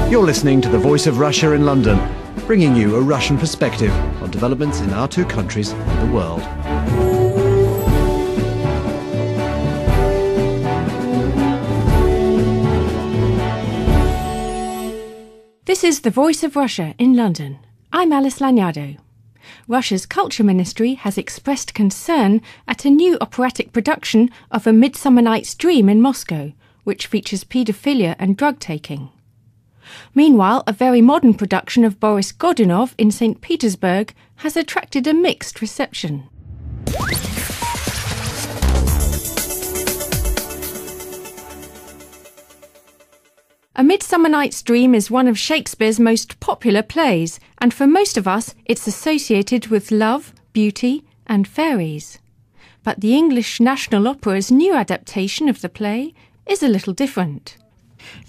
You're listening to The Voice of Russia in London, bringing you a Russian perspective on developments in our two countries and the world. This is The Voice of Russia in London. I'm Alice Lagnado. Russia's Culture Ministry has expressed concern at a new operatic production of A Midsummer Night's Dream in Moscow, which features paedophilia and drug-taking. Meanwhile, a very modern production of Boris Godunov in St Petersburg has attracted a mixed reception. A Midsummer Night's Dream is one of Shakespeare's most popular plays, and for most of us it's associated with love, beauty and fairies. But the English National Opera's new adaptation of the play is a little different.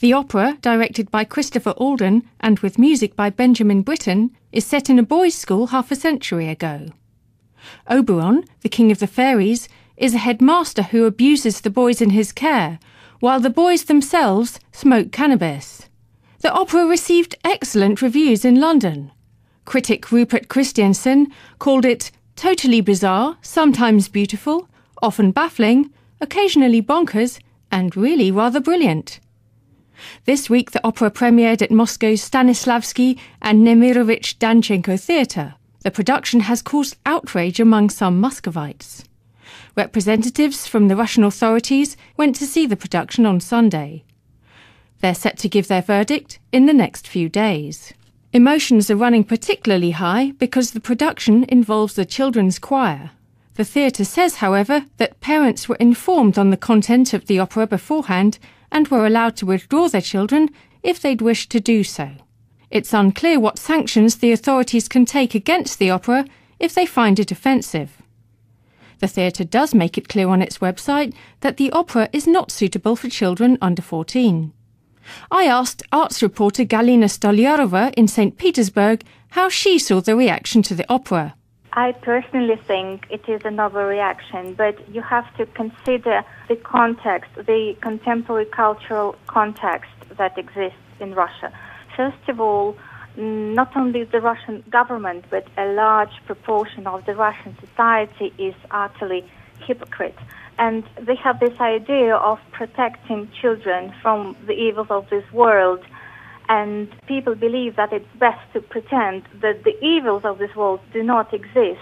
The opera, directed by Christopher Alden and with music by Benjamin Britten, is set in a boys' school half a century ago. Oberon, the king of the fairies, is a headmaster who abuses the boys in his care, while the boys themselves smoke cannabis. The opera received excellent reviews in London. Critic Rupert Christiansen called it totally bizarre, sometimes beautiful, often baffling, occasionally bonkers, and really rather brilliant. This week the opera premiered at Moscow's Stanislavsky and Nemirovich-Danchenko theatre. The production has caused outrage among some Muscovites. Representatives from the Russian authorities went to see the production on Sunday. They're set to give their verdict in the next few days. Emotions are running particularly high because the production involves the children's choir. The theatre says, however, that parents were informed on the content of the opera beforehand and were allowed to withdraw their children if they'd wish to do so. It's unclear what sanctions the authorities can take against the opera if they find it offensive. The theatre does make it clear on its website that the opera is not suitable for children under 14. I asked arts reporter Galina Stolyarova in St Petersburg how she saw the reaction to the opera. I personally think it is an overreaction, but you have to consider the context, the contemporary cultural context that exists in Russia. First of all, not only the Russian government, but a large proportion of the Russian society is utterly hypocrite. And they have this idea of protecting children from the evils of this world. And people believe that it's best to pretend that the evils of this world do not exist.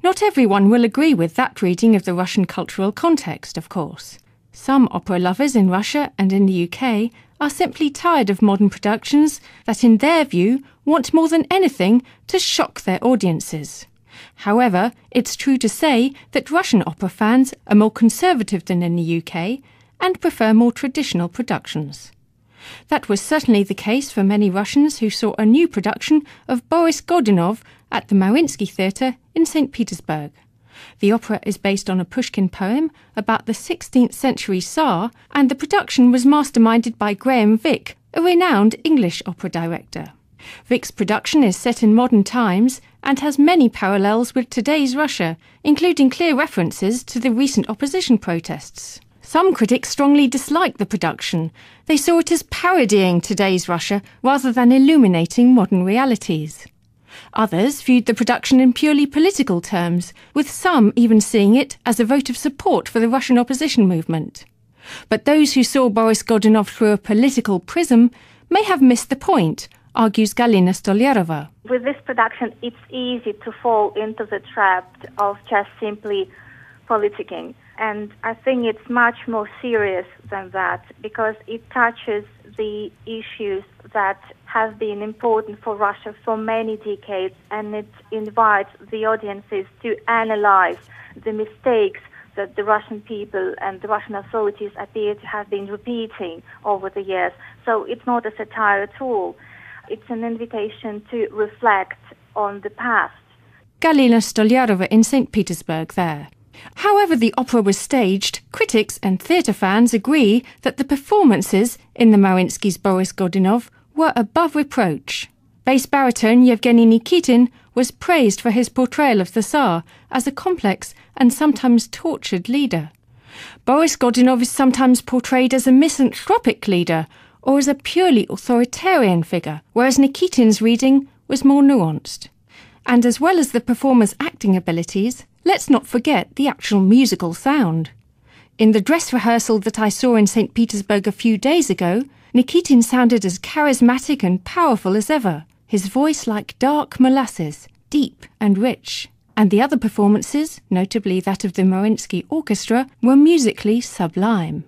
Not everyone will agree with that reading of the Russian cultural context, of course. Some opera lovers in Russia and in the UK are simply tired of modern productions that, in their view, want more than anything to shock their audiences. However, it's true to say that Russian opera fans are more conservative than in the UK and prefer more traditional productions. That was certainly the case for many Russians who saw a new production of Boris Godunov at the Mariinsky Theatre in St Petersburg. The opera is based on a Pushkin poem about the 16th century Tsar, and the production was masterminded by Graham Vick, a renowned English opera director. Vick's production is set in modern times and has many parallels with today's Russia, including clear references to the recent opposition protests. Some critics strongly disliked the production. They saw it as parodying today's Russia rather than illuminating modern realities. Others viewed the production in purely political terms, with some even seeing it as a vote of support for the Russian opposition movement. But those who saw Boris Godunov through a political prism may have missed the point, argues Galina Stolyarova. With this production, it's easy to fall into the trap of just simply politicking. And I think it's much more serious than that, because it touches the issues that have been important for Russia for many decades, and it invites the audiences to analyze the mistakes that the Russian people and the Russian authorities appear to have been repeating over the years. So it's not a satire at all. It's an invitation to reflect on the past. Galina Stolyarova in St Petersburg there. However the opera was staged, critics and theatre fans agree that the performances in the Mariinsky's Boris Godunov were above reproach. Bass baritone Yevgeny Nikitin was praised for his portrayal of the Tsar as a complex and sometimes tortured leader. Boris Godunov is sometimes portrayed as a misanthropic leader, or as a purely authoritarian figure, whereas Nikitin's reading was more nuanced. And as well as the performer's acting abilities, let's not forget the actual musical sound. In the dress rehearsal that I saw in St Petersburg a few days ago, Nikitin sounded as charismatic and powerful as ever, his voice like dark molasses, deep and rich. And the other performances, notably that of the Mariinsky Orchestra, were musically sublime.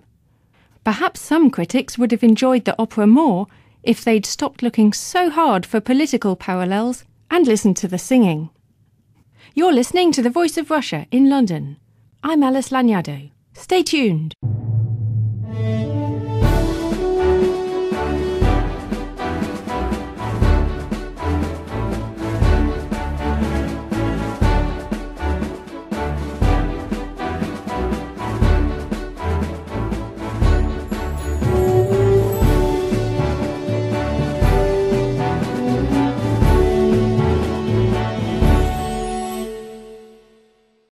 Perhaps some critics would have enjoyed the opera more if they'd stopped looking so hard for political parallels and listened to the singing. You're listening to The Voice of Russia in London. I'm Alice Lagnado. Stay tuned.